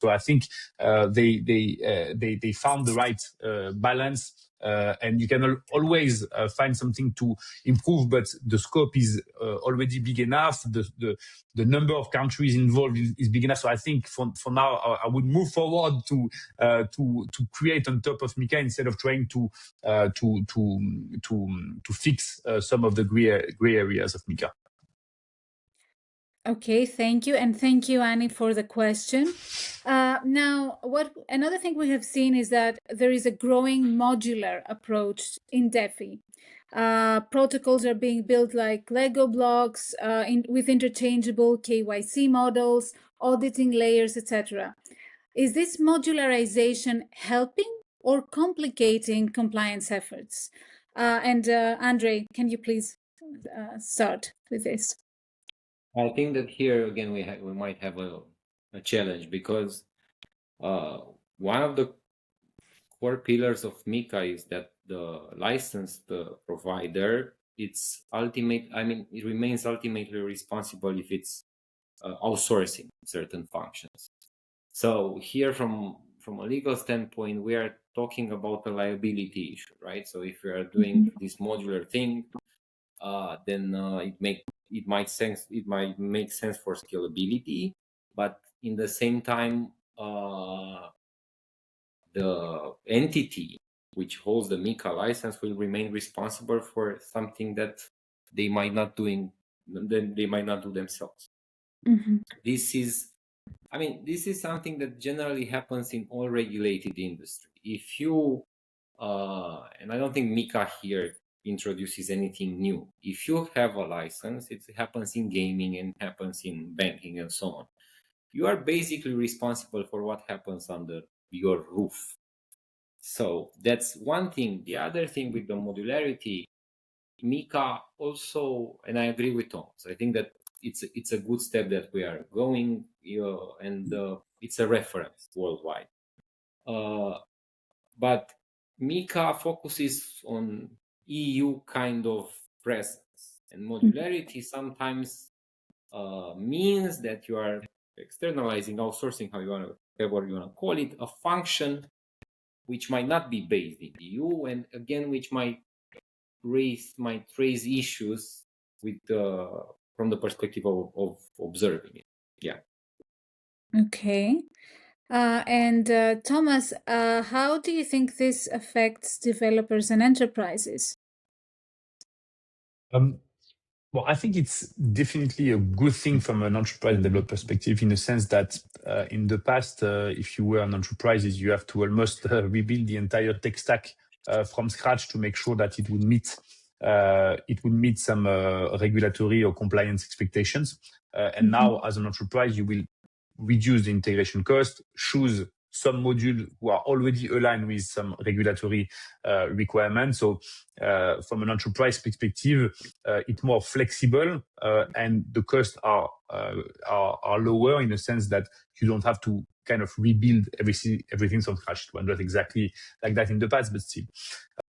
So I think they found the right balance. And you can always find something to improve, but the scope is already big enough. The number of countries involved is big enough. So I think for now, I would move forward to create on top of MiCA instead of trying to fix some of the gray areas of MiCA. Okay, thank you. And thank you, Annie, for the question. Now, another thing we have seen is that there is a growing modular approach in DeFi. Protocols are being built like Lego blocks with interchangeable KYC models, auditing layers, etc. Is this modularization helping or complicating compliance efforts? Andre, can you please start with this? I think that here again we might have a challenge, because one of the core pillars of MiCA is that the licensed provider, it remains ultimately responsible if it's outsourcing certain functions. So here, from a legal standpoint, we are talking about a liability issue, right? So if we are doing this modular thing, then it might make sense for scalability, but in the same time, the entity which holds the MiCA license will remain responsible for something that they might not do themselves. This is something that generally happens in all regulated industry. If you and I don't think MiCA here introduces anything new. If you have a license, it happens in gaming and happens in banking and so on. You are basically responsible for what happens under your roof. So that's one thing. The other thing with the modularity, MiCA also, and I agree with Thomas, I think that it's a good step that we are going, and it's a reference worldwide. But MiCA focuses on EU kind of presence, and modularity sometimes means that you are externalizing, outsourcing, however you want to call it, a function which might not be based in the EU, and again, which might raise issues from the perspective of observing it. Yeah. Okay. And Thomas, how do you think this affects developers and enterprises? Well, I think it's definitely a good thing from an enterprise and developer perspective, in the sense that in the past, if you were an enterprise, you have to almost rebuild the entire tech stack from scratch to make sure that it would meet some regulatory or compliance expectations. And now, as an enterprise, you will reduce the integration cost, choose some modules who are already aligned with some regulatory requirements. So from an enterprise perspective, it's more flexible, and the costs are lower, in the sense that you don't have to kind of rebuild everything from scratch. It was not exactly like that in the past, but still.